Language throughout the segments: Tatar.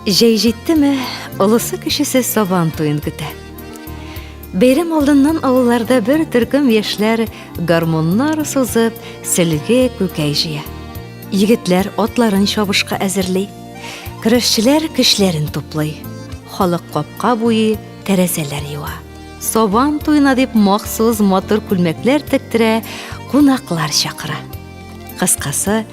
Жай жеттіме, ұлысы кішісі Сабан тойын күті. Бейрем алдынан ауылларда бір түркім ешлер гармоннар созып, сілге көкәй жия. Егетлер отларын шабышқа әзірлей, күрішчілер кішлерін туплай. Халық қапқа бойы тәрәзәләр юа. Сабан тойына деп мақсыз матур күлмәкләр тіктірі, қунақлар шақыра. Қысқасы,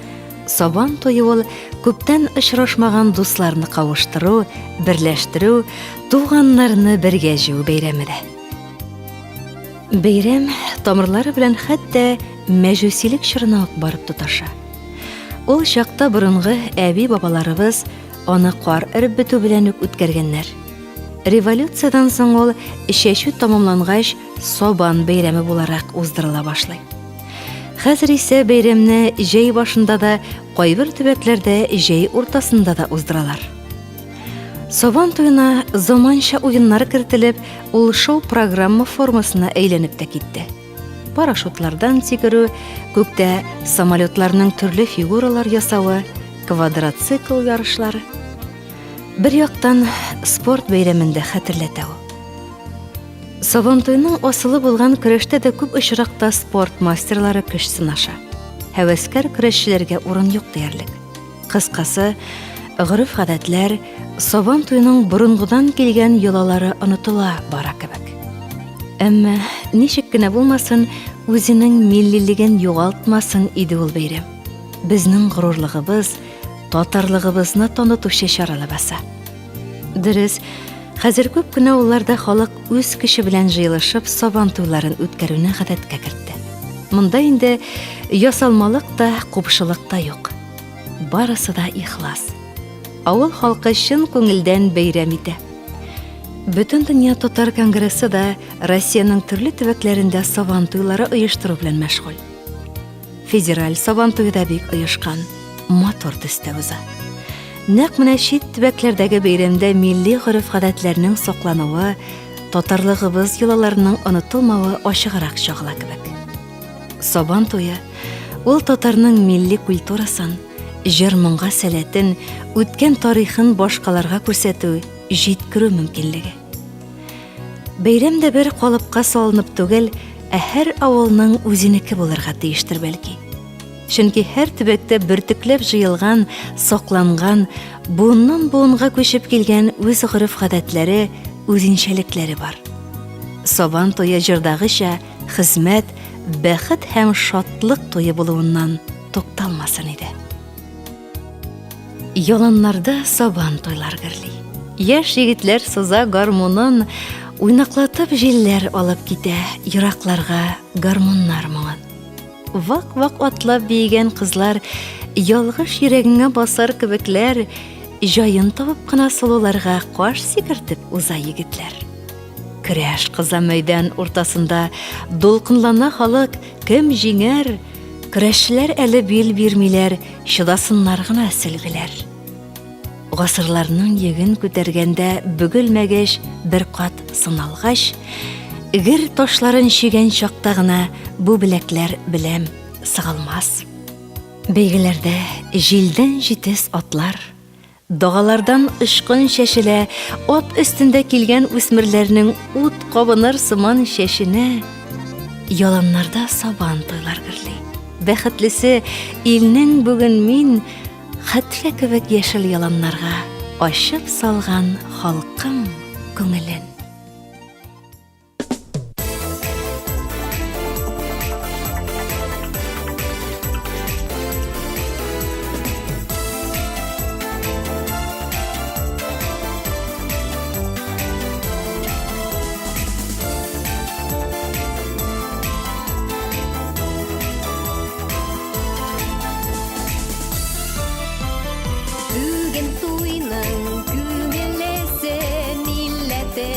Сабан тойы ол көптен ұшырашмаған дусларны қауыштыру, бірләштіру, туғанларны бірге жеу бейремеді. Бейрем тамырлары белән хәтта мәҗүсилек шырына ук барып тоташа. Ул чакта борынгы әби-бабаларыбыз аны кар эреп бетү белән үк үткәргәннәр. Революциядан соң ул чәчү тамамлангач Сабан бәйрәме буларак уздырыла башлый. Хәзер исә бәйрәмне җәй башында да, кайбер төбәкләрдә җәй уртасында да уздыралар. Сабан туена заманча уеннар кертелеп, ул шоу программа формасына әйләнеп тә китте. Парашютлардан сикерү, күктә самолетларның төрле фигуралар ясавы, квадроцикл ярышлары. Бер яктан спорт бәйрәмендә хәтерләтә ул. Сабан туеның асылы булган көрәштә дә күп очракта спорт мастерлары көч сынаша. Һәвәскәр көрәшчеләргә урын юк диярлек. Кыскасы, гырыф-гадәтләр Сабан туеның борынгыдан килгән йолалары онытыла бара кебек. Әмма ничек кенә булмасын, үзенең миллилеген югалтмасын иде ул бәйрәм. Безнең горурлыгыбыз, татарлыгыбызны танытучы чаралы баса. Дөрес, хәзер күп кенә улларда халык үз кеше белән җыелышып Сабан туйларын үткәрүне гадәткә кертте. Монда инде ясалмалык та, купшылык та юк. Барысы да ихлас. Авыл халкы чын күңелдән бәйрәм итә. Бөтен дөнья татар конгрессы да Россиянең төрле төбәкләрендә Сабан туйлары оештыру белән мәшгуль. Федераль Сабан туйы да бик оешкан, матур төстә уза. Нәкъ менә чит төбәкләрдәге бәйрәмдә милли горыф-гадәтләрнең саклануы, татарлыгыбыз йолаларының онытылмавы ачыграк чагыла кебек. Сабан туйы ул татарның милли культурасын, җыр-моңга сәләтен, үткән тарихын башкаларга күрсәтү, җиткерү мөмкинлеге. Бәйрәм дә бер калыпка салынып түгел, һәр авылның үзенеке булырга тиештер бәлки. Чөнки һәр төбәктә бөртекләп җыелган, сакланган, буыннан-буынга күчеп килгән үз горыф-гадәтләре, үзенчәлекләре бар. Сабан туйы җырдагыча хезмәт, бәхет һәм шатлык туйы булуыннан тукталмасын иде. Яланнарда Сабан туйлар гөрли. Яшь егетләр суза гармунын, уйнаклатып җилләр алып китә еракларга гармуннар моңын. Вак-вак атлап биегән кызлар, ялгыш йөрәгеңә басар кебекләр, җаен табып кына солыларга каш сикертеп уза егетләр. Көрәш кыза мәйдан уртасында дулкынлана халык, кем җиңәр? Көрәшчеләр әле бил бирмиләр, чыдасыннар гына сөлгеләр. Гасырларның йөген күтәргәндә бөгелмәгәч, бер кат сыналгач, гер ташларын чигән чакта гына бу беләкләр беләм сыгылмас. Бәйгеләрдә җилдән җитез атлар, дагалардан ышкын чәчелә, ат өстендә килгән үсмерләрнең ут кабыныр сыман чәченә. Яланнарда Сабан туйлар гөрли. Бәхетлесе илнең бүген мин хәтле кебек яшел яланнарга ачып салган халкым күңелен. Бүген туйның күңеллесе милләте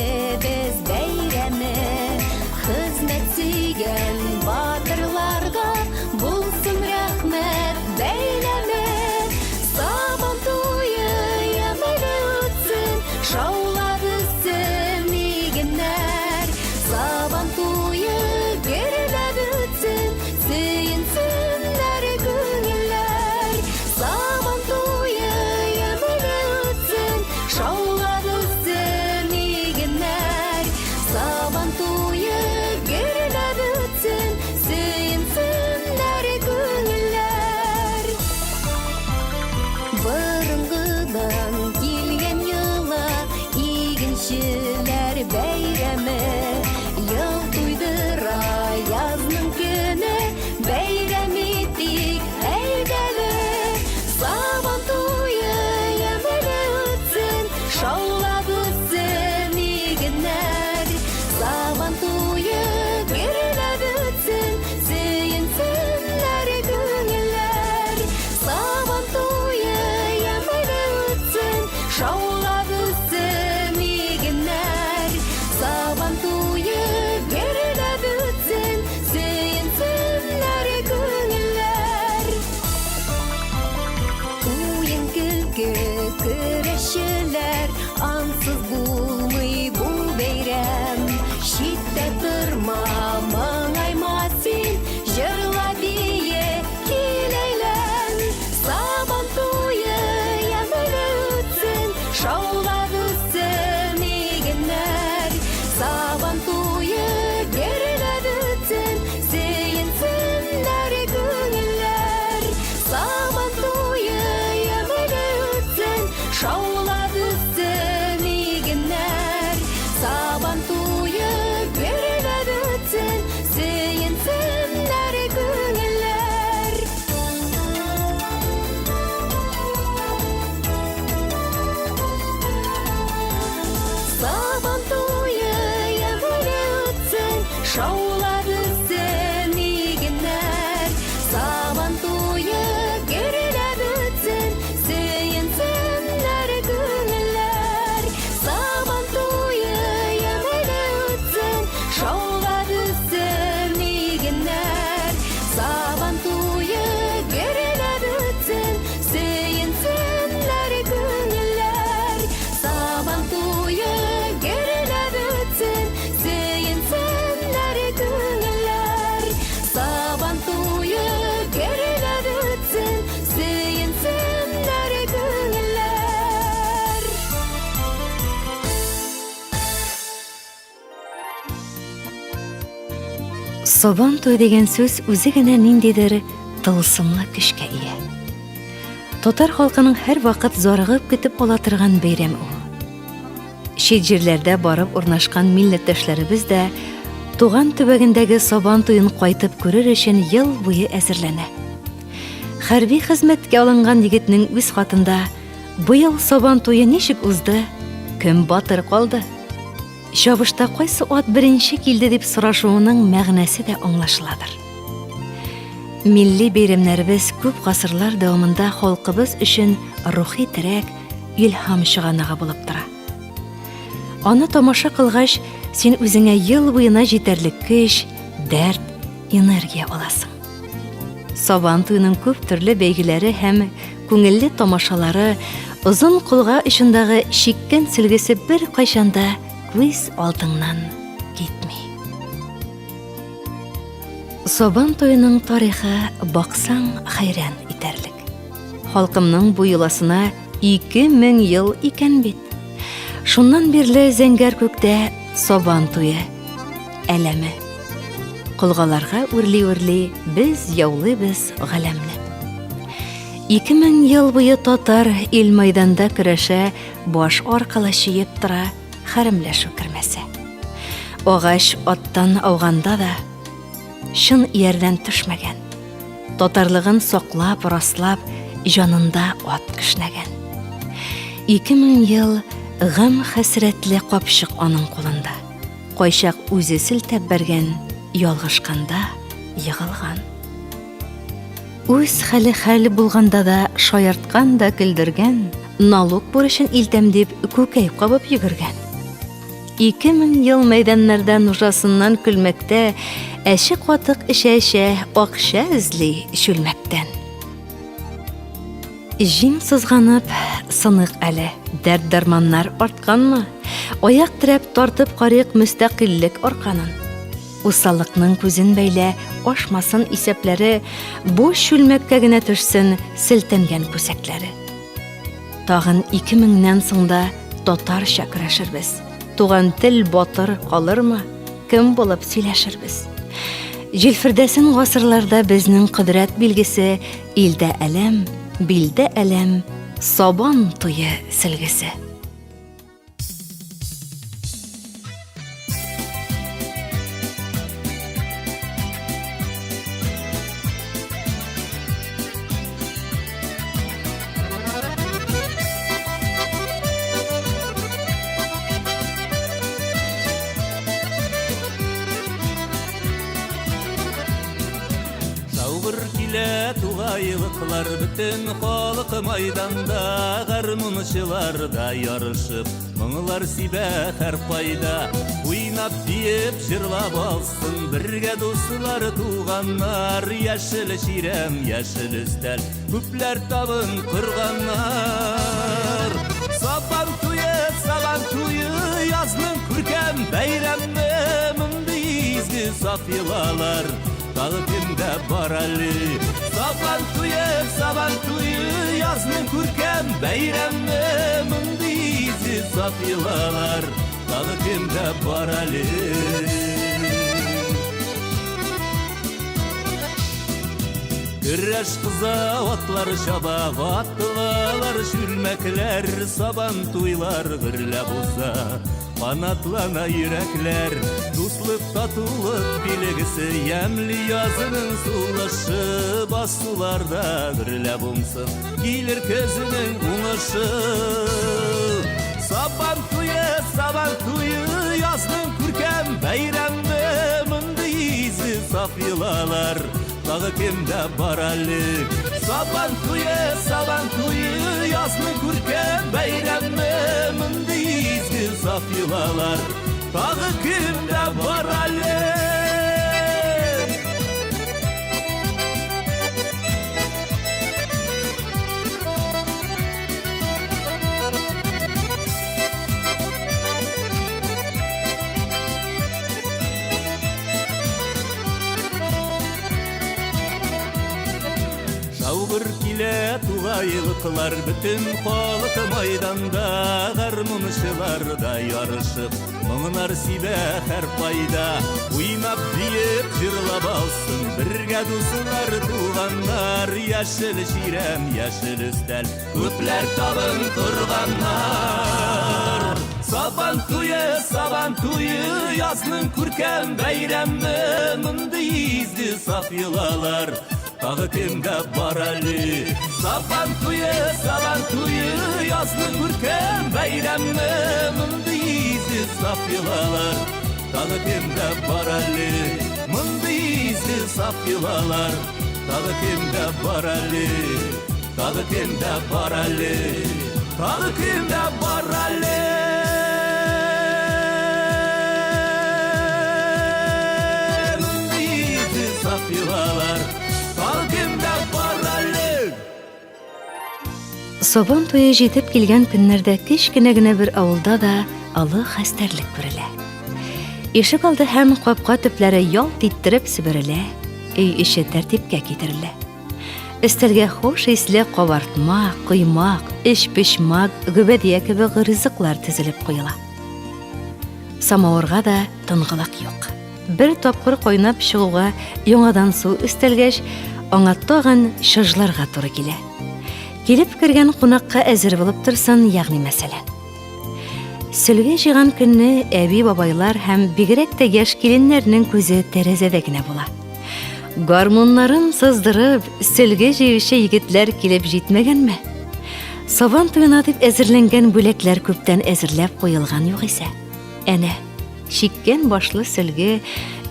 Сабан туй деген сүз үзе генә ниндидер тылсымлы көчкә ия. Татар халкының һәр вакыт зарыгып көтеп ала торган бәйрәм ул. Чит җирләрдә барып урнашкан милләттәшләребез дә туган төбәгендәге сабан туен кайтып күрер өчен ел буе әзерләнә. Хәрби хезмәткә алынган егетнең үз хатында быел сабан туе ничек узды, кем батыр калды, чабышта кайсы ат беренче килде дип сорашуының мәгънәсе дә аңлашыладыр. Милли бәйрәмнәребез күп гасырлар дәвамында халкыбыз өчен рухи терәк, илһам чыганагы булып тора. Аны тамаша кылгач, син үзеңә ел буена җитәрлек көч, дәрт, энергия аласың. Сабан туйның күп төрле бәйгеләре һәм күңелле тамашалары озын кулга очындагы шиккән сөлгесе бер кайчанда күз алдыңнан китми. Сабан туйының тарихы баксаң хайран итәрлек. Халкымның бу йоласына 2000 ел икән бит. Шуннан бирле зәңгәр күктә сабан туе әләме. Кылгаларга үрли-үрли без яулыйбыз галәмне. 2000 ел буе татар ил мәйданда көрәшә, баш аркылы чиеп тора, хәрәмләшү кермәсә. Агач аттан ауганда да шын иярдән төшмәгән. Татарлыгын саклап, раслап, җанында ат кешнәгән. 2000 ел гам хәсрәтле капчык аның кулында. Кайчак үзе селтәп бәргән, ялгышканда егылган. Үз хәле булганда да шаярткан да көлдергән, налог бурычын илтәм дип күкәйп кабып йөгергән. 2000 ел мәйданнарда нужасыннан көлмәктә, әче катык эчәчә, акча эзли чүлмәктән. Җиң сызганып, сынык әле, дәрт дарманнар артканмы? Аяк терәп тартып карык мөстәкыйльлек арканын. Усаллыкның күзен бәйлә, ашмасын исәпләре, буш чүлмәккә генә төшсен селтәнгән күсәкләре. Тагын 2000-нән соңда татарча көрәшербез. Туган тел батыр калырмы? Кем булып сөйләшербез? Җилфердәсен гасырларда безнең кыдрәт билгесе, илдә әләм, билдә әләм, сабан туе сөлгесе. Тугайлыклар бөтен халык майданда, гармунчыларда ярышып, моңлар сибә һәр кайда. Уйнап диеп җырлап алсын бергә дуслар туганнар, яшел чирәм, яшел өстәл, күпләр табын корганнар. Сабан туе, язның күркәм бәйрәме, мондый изге сафилалар тагы кемдә бар әле. Сабан туе, язның күркәм бәйрәме, мондый изге сафилалар тагы кемдә бар әле. Көрәш кыза атлар чаба, ваттылалар чүлмәкләр, сабан туйлар гөрләп уза, канатлана йөрәкләр. Дуслык, татулык билгесе, ямьле язының сулышы, басуларда гөрләп уңсын, килер көзенең уңышы. Сабан туе, язның күркәм бәйрәме, мондый изге сафилалар тагы кемдә бар әле. Сабан туе, язның күркәм бәйрәме, мондый изге сафилалар тагы кемдә бар әле. Шаугыр килә тугайлыклар, бөтен халык майданда, гармунчыларда ярышып, моңнар сибә һәр кайда. Уйнап диеп җырлап Бірге дусылар туғандар, яшыл ширем, яшыл үстәл, көпләр табын тұрғандар. Сабан туйы, язның күркәм бәйрәмі, мұнды изді сафилалар, тағы кемгә бар әлі. Сабан туйы, язның күркәм бәйрәмі, мұнды изді сафилалар, тағы кемгә бар әлі. Мұнды изді сафилалар, тағы кемгә бар әлі, тағы кемгә бар әлі, тағы кемгә бар әлі. Сабан туйы жетіп келген күннәрдә кечкенә генә бер авылда да алы хәстәрлек күрелә. Ишек алды һәм капка төпләре ялт иттереп себерелә, өй эче тәртипкә китерелә. Өстәлгә хош исле кабартма, коймак, эш-пешмак, гөбәдия кебек ризыклар тезелеп куела. Самавырга да тынгылык юк. Бер тапкыр кайнап чыгуга яңадан су өстәлгәч, аңа тагын шыжларга туры килә. Килеп кергән кунакка әзер булып торсын, ягъни мәсәлән. Сөлгә җыйган көнне әби бабайлар һәм бигрәк тә яшь киленнәрнең күзе тәрәзәдә генә була. Гармуннарын сыздырып, сөлгә җыючы егетләр килеп җитмәгәнме? Сабан туена дип әзерләнгән бүләкләр күптән әзерләп куелган юк исә. Әнә, чиккән башлы сөлгә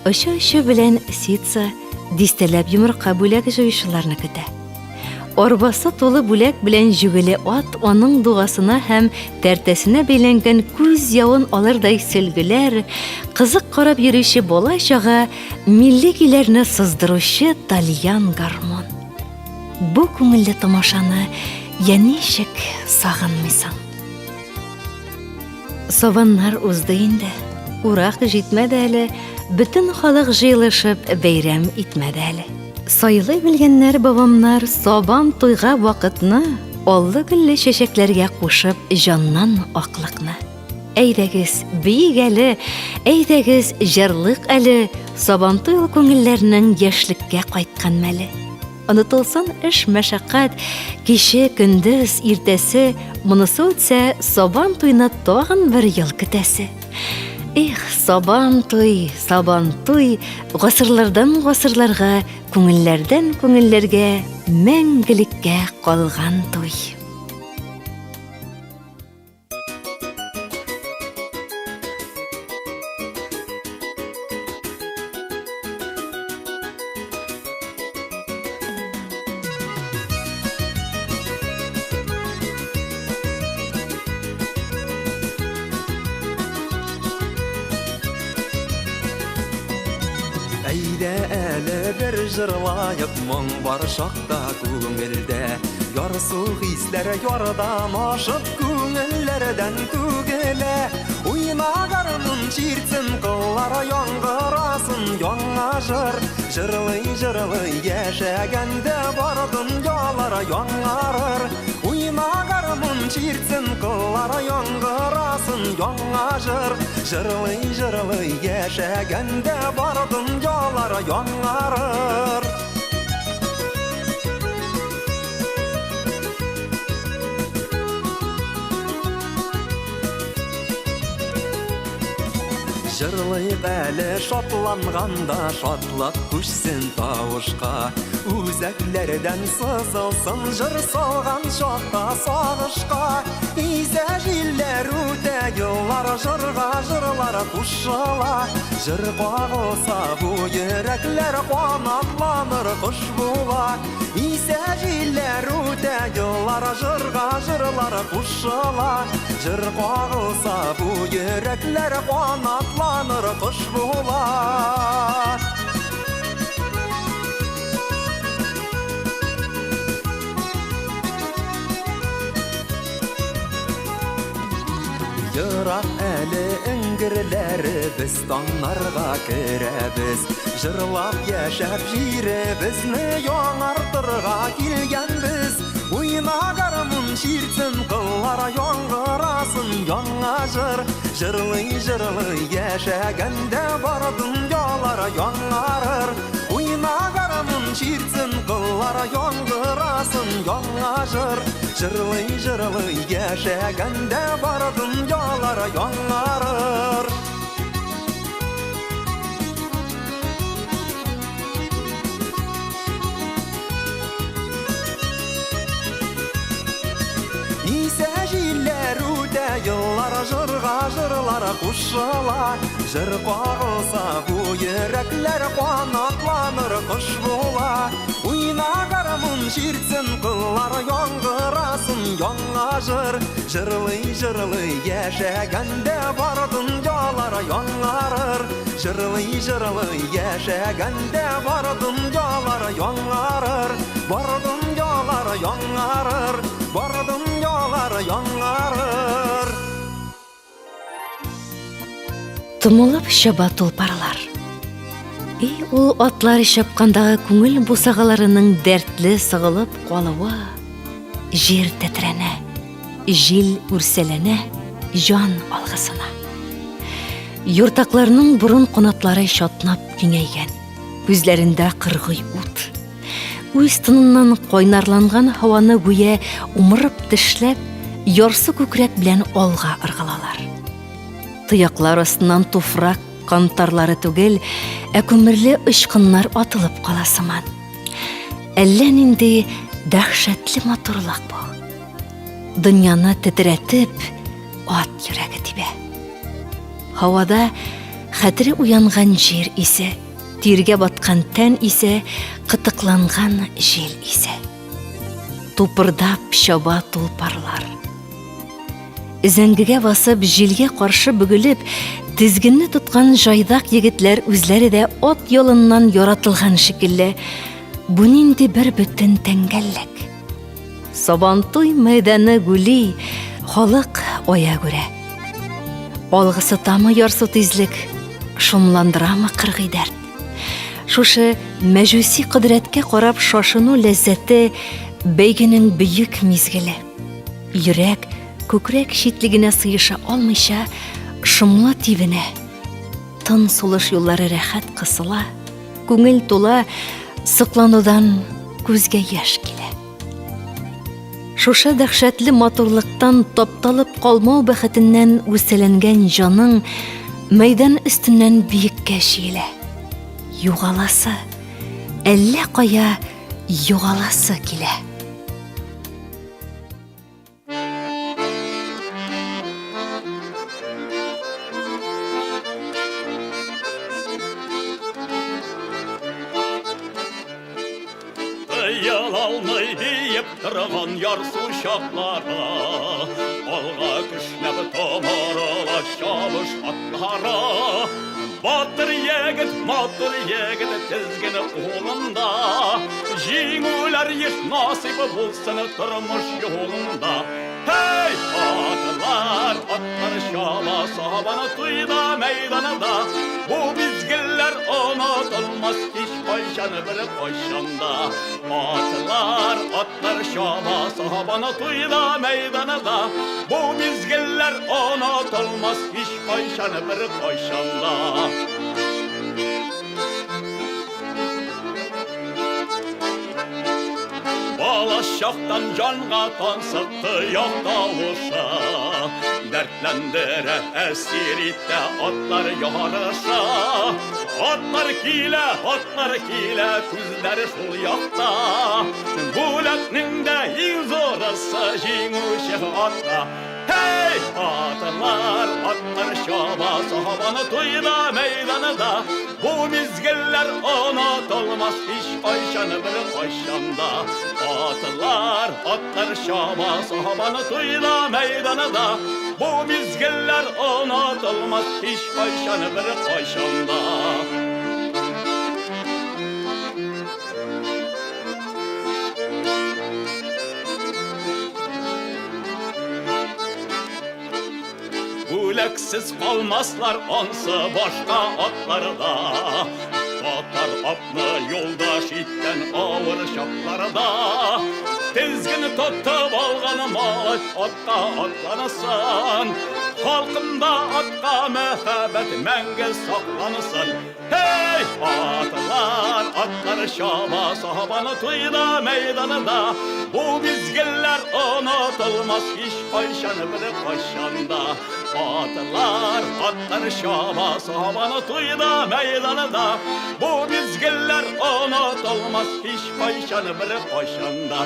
очы белән ситса, дистәләп йомырка бүләк җыючыларны көтә. Арбасы тулы бүләк белән жүгеле ат аның дугасына һәм тәртәсенә бәйләнгән күз явын алырдай сөлгеләр, кызык карап йөрүче бала чага, милли көйләрне сыздыручы тальян гармон. Бу күңелле тамашаны ничек сагынмыйсың? Сабаннар узды инде, урак җитмәде әле, бөтен халык җыелышып бәйрәм итмәде әле. Сайлый белгәннәр бабамнар сабан туйга вакытны аллы-гөлле чәчәкләргә кушып җаннан аклыкны. Әйдәгез, биек әле, әйдәгез, җырлык әле, сабан туй күңелләрнең яшьлеккә кайткан мәле. Онытылсын эш мәшәкать, кичә көндез, иртәсе, монысы үтсә, сабан туйны тагын бер ел көтәсе. Их, сабан туй, гасырлардан гасырларга, күңелләрдән күңелләргә, мәңгелеккә калган туй. Әйдә әле бер җырлайык, моң бар шакта күңелдә. Ярсу хисләре ярдан ашып, күңелләрдән түгелә. Уйна гармун чиртсен, кыллар яңгырасын яңа җыр. Җырлый яшәгәндә бар дөньялар яңарыр. Уйна гармун чиртсен, кыллар яңгырасын яңа җыр. Җырлый яшәгәндә бар дөньялар яңарыр. Җырлыйк әле шатланганда, шатлык күчсен тавышка. Үзәкләрдән сызылсын җыр салган чакта сагышка. Изә җилләр үтә еллар, җырга җырлар кушыла. Җыр кагылса бу йөрәкләр канатланыр, кош була. Изә җилләр үтә еллар, җырга җырлар кушыла. Җыр кагылса бу йөрәкләр канатланыр, кош була. Ярак әле эңгерләребез, таңнарга керәбез. Җырлап яшәп җиребезне яңартырга килгәнбез. Уйна гармун чиртсен, кыллар яңгырасын яңа җыр. Җырлый яшәгәндә бар дөньялар яңарыр. Уйна ширтсін қылар яңғырасын яңа жыр. Жырлый яшәгәндә бар дөньялар яңарыр. Yıllar jırga jırlar kuşlar Jır qağılsa bu yürekler qanatlanır kış bola Uyna qarımın şirtsin qıllar yangırasın yanga jır Jırlı yaşaganda var dünyalar yangarır Jırlı yaşaganda var dünyalar yangarır Var dünyalar yangarır Var dünyalar yangarır Тымылып шаба тұлпарлар. Ул атлар шапқандағы күңіл бусагаларының дәртлі сығылып қалуы. Жер тетрәнә, жил үрсәләнә, жан алғысына. Юртакларның бурын қонатлары шатнап күңәйгән. Күзләрендә қырғый ут. Үз тыныннан қойнарланған һаваны гүя умырып тешләп, ярсы күкрәк белән алга ыргылалар. Тыяклар астынан туфрак кантарлары түгел, күмерле ычкыннар атылып кала сыман. Әллә нинди дәһшәтле матурлык бу. Дөньяны тетрәтеп, ат йөрәге тибә. Һавада хәтере уянган җир исе, тиргә баткан тән исе, кытыкланган җил исе. Тупырдап шаба тулпарлар. Зәңгегә басып, җилгә каршы бөгелеп, тизгенне тоткан жайдак егетләр үзләре дә ат ялыннан яратылган шикелле, бу нинди бер бөтен тәңгәллек. Сабантуй мәйданы гүли, халык ая күрә. Алгысы тамы ярсу тизлек, шумландырамы кыргый дәрт. Шушы мәҗүси кыдрәткә карап шашыну ләззәте бәйгенең бөек мизгеле. Йөрәк күкрәк шитлегенә сыеша алмыйча, шымлы тибенә. Тын сулыш юллары рәхәт кысыла, күңел тула, сыкланудан күзгә яшь килә. Шушы дәһшәтле матурлыктан тапталып калмау бәхетеннән үсәләнгән җаның мәйдан өстеннән биеккә чигелә. Югаласы, әллә кая югаласы килә. Ялалмай диеп торган ярсу чаклара, алга көчләп томарыла чабыш атлара. Батыр егет тезген улында, җиңүләр еш насыйбы булсын тормыш юлында. Hey atlar şaba sabana tuyda meydanında, bu bizgiller unutulmaz hiç koyşanı bir koyşanda. Atlar şaba sabana tuyda meydanında, bu bizgiller unutulmaz hiç koyşanı bir koyşanda. Balaşaktan canğa tansıktı yokta olsa, dertlendire esiritte atlar yarışa. Atlar kile, күзләре шул якта. Бүләкнең дә иң зорысы җиңүче атка. Hey atlar şaba sahabаны туйда мәйданында, bu mizgiller unutulmaz hiç кайчаны bir кайчанда. Atlar şaba sahabаны туйда мәйданында, bu mizgiller unutulmaz hiç кайчаны bir кайчанда. Бүләксіз қалмаслар ансы башқа атларда, Атар атны yoldaş itten ağır şaplarda. Tezgini tutup alğanı maat atqa atlanasın, Halkımda atqa mühabbet məngə saklanasın. Hey atlar şaba sahabanı tuyda meydanında. Bu bizgiller unutulmaz hiç koyşanı bir koşanda. Atlar şaba sahabanı tuyda meydanında. Bu bizgiller unutulmaz hiç koyşanı bir koşanda.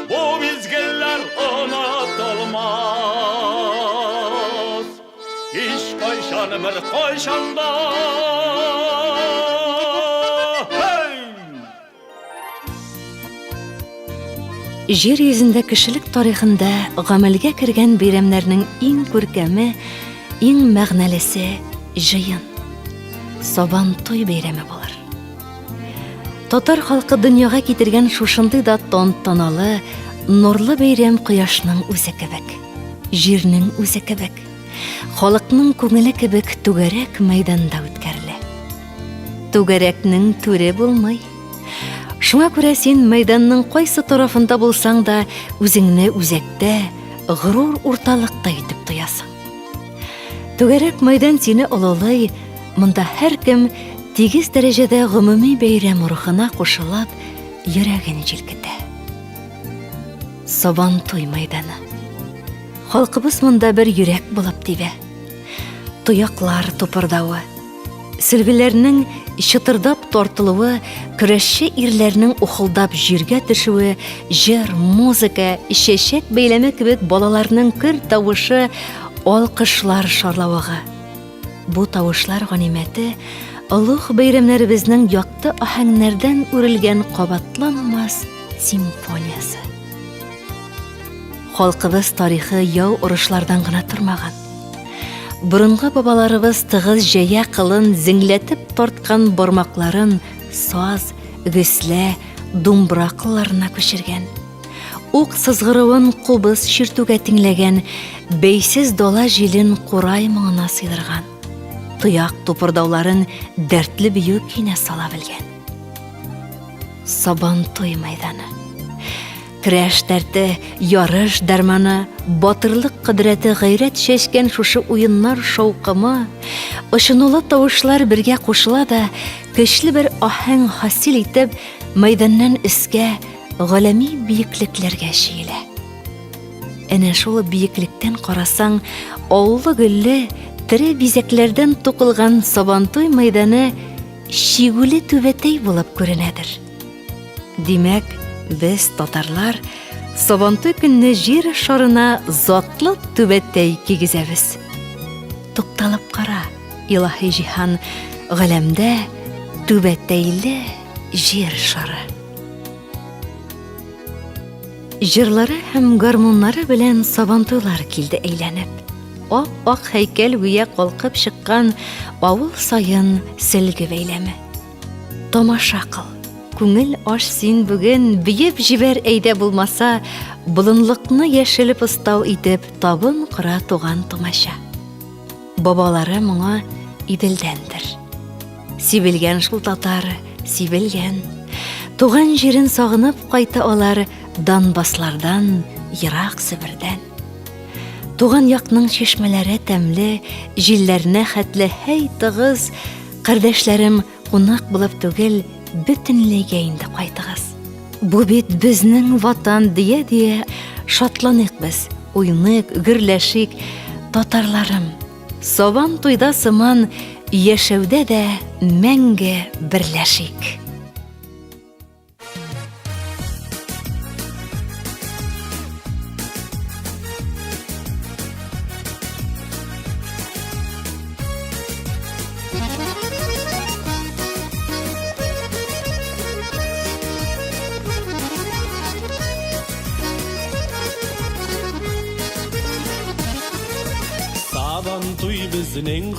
Bu bizgiller unutulmaz hiç koyşanı bir koşanda. Жер йөзендә кешелек тарихында гамәлгә кергән бәйрәмнәрнең иң күркәме, иң мәгънәлесе җыен. Сабантуй бәйрәме булыр. Татар халкы дөньяга китергән шушындый да тантаналы, нурлы бәйрәм кояшның үзе кебек, җирнең үзе кебек, халыкның күңеле кебек түгәрәк мәйданда үткәрелә. Түгәрәкнең түре булмый. Шуңа күрә син мәйданның кайсы тарафында булсаң да үзеңне үзәктә, горур урталыкта итеп тоясың. Түгәрәк мәйдан сине олылый, монда һәркем тигез дәрәҗәдә гомуми бәйрәм рухына кушылып, йөрәген җилкетә. Сабантуй мәйданы. Халкыбыз монда бер йөрәк булып тибә. Тояклар тупырдавы, сөлгеләрнең чытырдап тартылуы, көрәшче ирләрнең ухылдап җиргә төшүе, җыр, музыка, чәчәк бәйләме кебек балаларның көр тавышы, алкышлар шарлавыгы. Бу тавышлар ганимәте олуг бәйрәмнәребезнең якты аһәңнәрдән үрелгән кабатланмас симфониясы. Халкыбыз тарихы яу урышлардан гына тормаган. Бурынғы бабаларыбыз тыгыз җәя кылын зиңләтеп тарткан бармакларын саз, гөслә, думбра кылларына күчергән. Ук сызгыруын кубыз чиртүгә тиңләгән, бәйсез дала җилен курай моңына сыйдырган. Тояк тупырдауларын дәртле бию көенә сала белгән. Сабантуй мәйданы. Көрәш дәрте, ярыш дәрманы, батырлык кыдрәте гайрәт чәчкән шушы уеннар шаукымы, ышынулы тавышлар бергә кушыла да, көчле бер аһәң хасил итеп, мәйданнан өскә, галәми биеклекләргә чигелә. Әнә шул биеклектән карасаң, авылы гөлле, тере бизәкләрдән тукылган Сабантуй мәйданы шигүле түбәтәй булып күренәдер. Димәк, без татарлар Сабантуй көнне җир шарына затлы түбәтәй кигезәбез. Тукталып кара, илаһи җиһан, галәмдә түбәтәйле җир шары. Җырлары һәм гармуннары белән Сабантуйлар килде әйләнеп. Ак һәйкәл гүя калкып чыккан авыл саен сөлге бәйләме. Тамаша кыл. Күңел аш син бүген биеп җибәр әйдә булмаса, булынлыкны яшелеп ыстау итеп табын кыра туган тамаша. Бабалары моңа иделдәндер. Сибелгән шул татар, сибелгән. Туган җирен сагынып кайта алар Донбасслардан, ерак Себердән. Туган якның чишмәләре тәмле, җилләренә хәтле һәй тыгыз, кардәшләрем кунак булып түгел, бөтенләйгә инде кайтыгыз. Бу бит безнең ватан дия шатланык без, уйнык, гөрләшик, татарларым. Сабантуйда сыман яшәүдә дә мәңге берләшик. Сабантуй безнең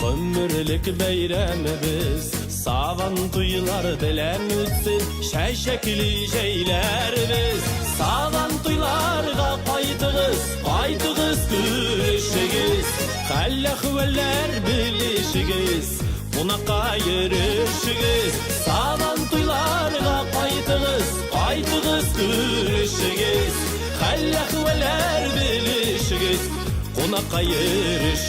гомерлек бәйрәмебез. Сабантуйлар белән үтсен чәчәкле җәйләрбез. Сабантуйларга кайтыгыз, күрешегез. Хәл-әхвәлләр белешегез, кунакка йөрешегез. Сабантуйларга кайтыгыз, күрешегез. Хәл-әхвәлләр белешегез, кунакка йөрешегез.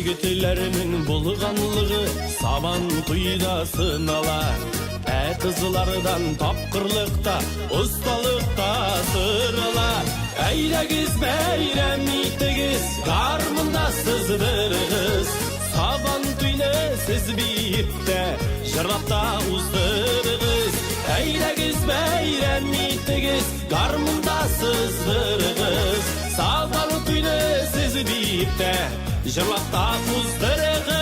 Егетлернең булганлыгы сабан туйда сынала. Кызлардан тапкырлыкта, усталыкта сырыла. Әйдәгез бәйрәм итегез, гармунда сыздырыгыз. Сабан туйны сез биеп тә, җырлап та уздырыгыз. Әйдәгез бәйрәм итегез, гармунда сыздырыгыз. Сабан туйны сез биеп тә, җырлап та уздырыгыз.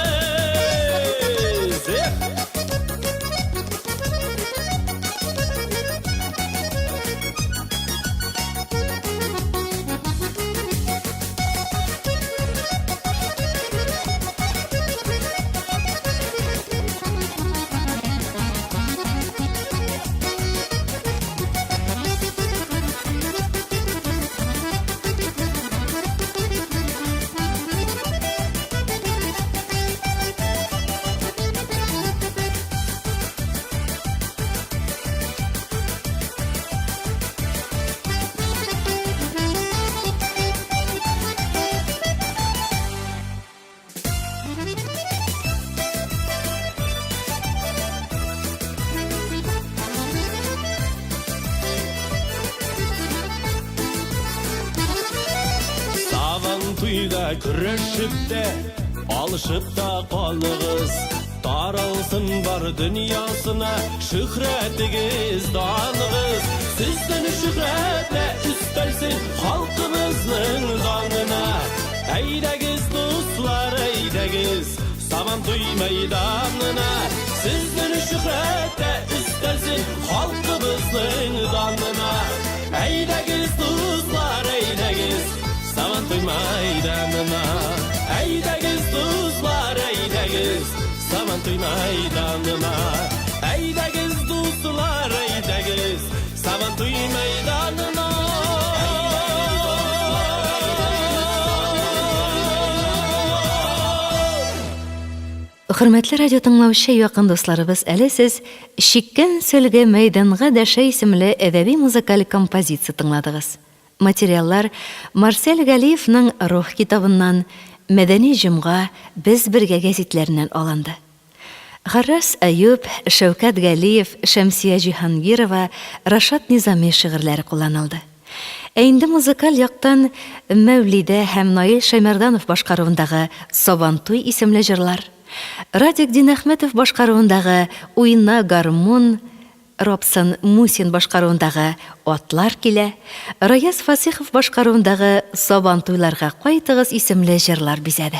Туйда күрешіп тә, алышып та қалығыз. Таралсын бар дүниясына, шүхрәтігіз данығыз. Сіздің шүхрәтә үстәлсін халқымыздың данына. Әйдәгіз дуслар, әйдәгіз сабан туй майданына. Сіздің шүхрәтә үстәлсін халқымыздың данына. Әйдәгіз дуслар, әйдәгіз сабан туй майданына. Әйдәгіз дуслар, әйдәгіз сабан туй майданына. Әйдәгіз дуслар, әйдәгіз сабан туй майданына. Хөрмәтле радио тыңлаучы якын дусларыбыз, әле сез «Шиккән сөлге мәйданга дәшә» исемле әдәби музыкаль композиция тыңладыгыз. Материаллар Марсель Галиевның «Рух» китабыннан, «Мәдәни җомга», «Без бергә» гәзитләреннән алынды. Гаррас Әюп, Шәүкәт Галиев, Шәмсия Җиһангирова, Рашат Низами шигырьләре кулланылды. Ә инде музыкаль яктан Мәүлидә һәм Наил Шәймәрданов башкаруындагы «Сабан туй» исемле җырлар, Радик Динәхмәтов башкаруындагы «Уйна гармун», Робсон Мусин башкаруындагы «Атлар килә», Раяз Фасихов башкаруындагы «Сабан туйларга кайтыгыз» исемле җырлар бизәде.